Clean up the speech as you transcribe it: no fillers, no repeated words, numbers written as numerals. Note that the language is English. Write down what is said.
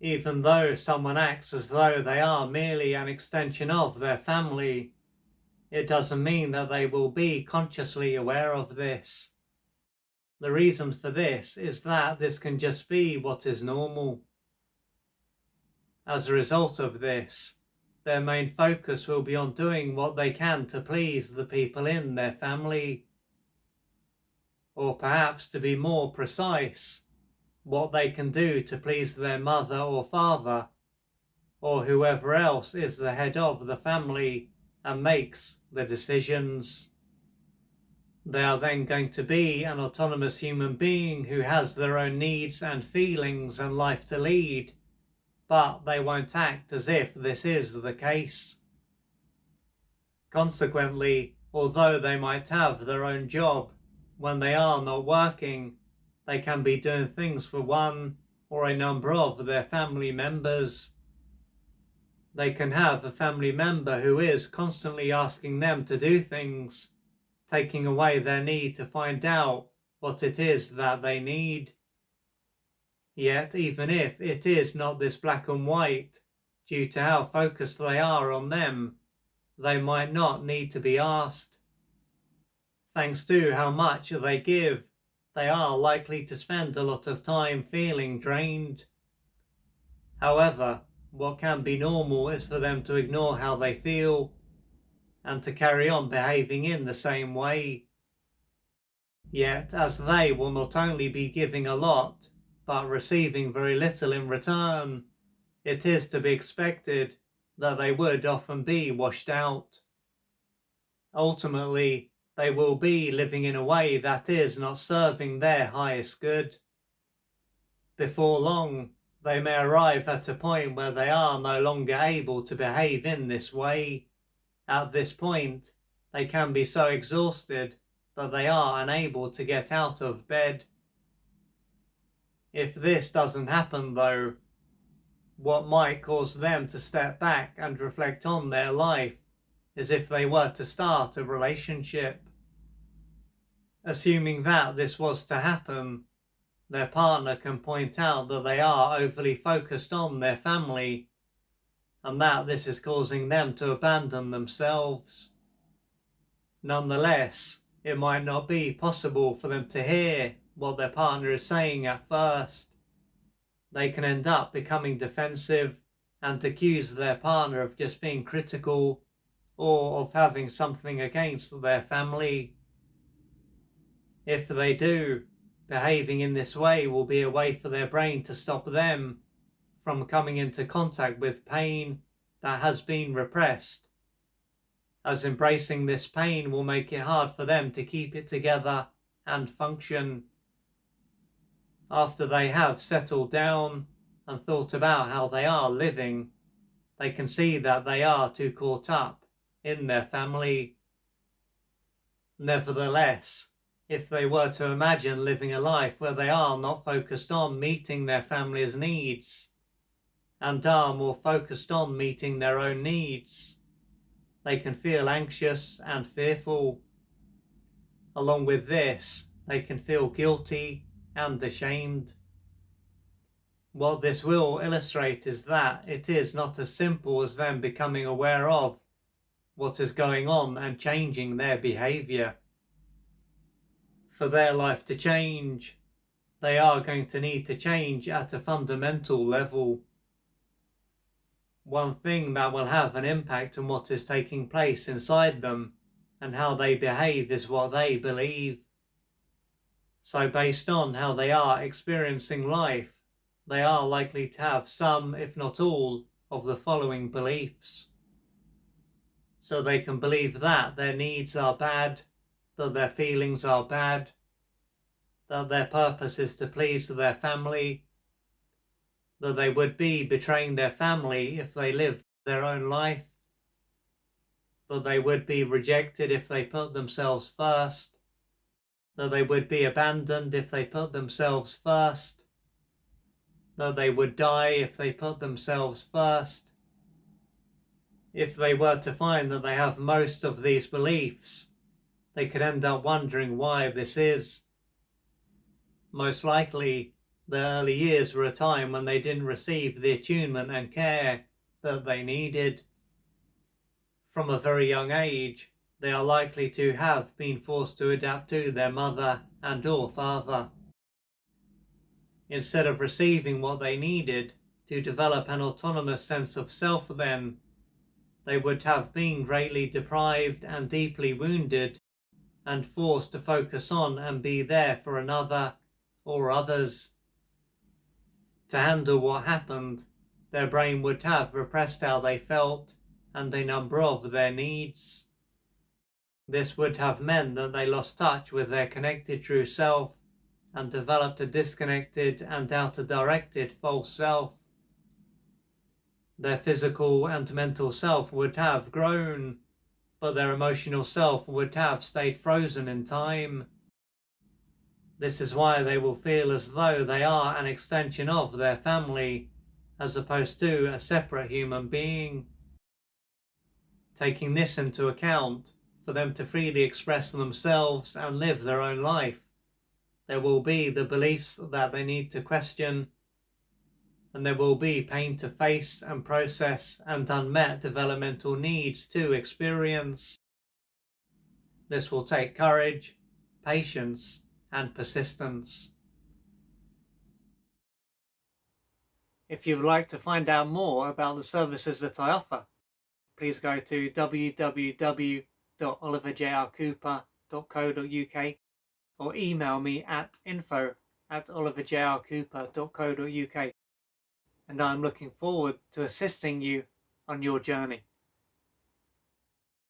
Even though someone acts as though they are merely an extension of their family, it doesn't mean that they will be consciously aware of this. The reason for this is that this can just be what is normal. As a result of this, their main focus will be on doing what they can to please the people in their family. Or perhaps, to be more precise, what they can do to please their mother or father, or whoever else is the head of the family and makes the decisions. They are then going to be an autonomous human being who has their own needs and feelings and life to lead, but they won't act as if this is the case. Consequently, although they might have their own job, when they are not working, they can be doing things for one or a number of their family members. They can have a family member who is constantly asking them to do things, taking away their need to find out what it is that they need. Yet, even if it is not this black and white, due to how focused they are on them, they might not need to be asked. Thanks to how much they give, they are likely to spend a lot of time feeling drained. However, what can be normal is for them to ignore how they feel and to carry on behaving in the same way. Yet, as they will not only be giving a lot, but receiving very little in return, it is to be expected that they would often be washed out. Ultimately, they will be living in a way that is not serving their highest good. Before long, they may arrive at a point where they are no longer able to behave in this way. At this point, they can be so exhausted that they are unable to get out of bed. If this doesn't happen though, what might cause them to step back and reflect on their life is if they were to start a relationship. Assuming that this was to happen, their partner can point out that they are overly focused on their family and that this is causing them to abandon themselves. Nonetheless, it might not be possible for them to hear what their partner is saying at first. They can end up becoming defensive and accuse their partner of just being critical or of having something against their family. If they do, behaving in this way will be a way for their brain to stop them from coming into contact with pain that has been repressed, as embracing this pain will make it hard for them to keep it together and function. After they have settled down and thought about how they are living, they can see that they are too caught up in their family. Nevertheless, if they were to imagine living a life where they are not focused on meeting their family's needs and are more focused on meeting their own needs, they can feel anxious and fearful. Along with this, they can feel guilty and ashamed. What this will illustrate is that it is not as simple as them becoming aware of what is going on and changing their behaviour. For their life to change, they are going to need to change at a fundamental level. One thing that will have an impact on what is taking place inside them and how they behave is what they believe. So based on how they are experiencing life, they are likely to have some, if not all, of the following beliefs. So they can believe that their needs are bad, that their feelings are bad, that their purpose is to please their family, that they would be betraying their family if they lived their own life, that they would be rejected if they put themselves first, that they would be abandoned if they put themselves first, that they would die if they put themselves first. If they were to find that they have most of these beliefs, they could end up wondering why this is. Most likely, The early years were a time when they didn't receive the attunement and care that they needed. From a very young age, they are likely to have been forced to adapt to their mother and or father. Instead of receiving what they needed to develop an autonomous sense of self then, they would have been greatly deprived and deeply wounded and forced to focus on and be there for another or others. To handle what happened, their brain would have repressed how they felt and a number of their needs. This would have meant that they lost touch with their connected true self and developed a disconnected and outer-directed false self. Their physical and mental self would have grown, but their emotional self would have stayed frozen in time. This is why they will feel as though they are an extension of their family, as opposed to a separate human being. Taking this into account, for them to freely express themselves and live their own life, there will be the beliefs that they need to question, and there will be pain to face and process and unmet developmental needs to experience. This will take courage, patience, and persistence. If you would like to find out more about the services that I offer, please go to www.oliverjrcooper.co.uk or email me at info@oliverjrcooper.co.uk, and I'm looking forward to assisting you on your journey.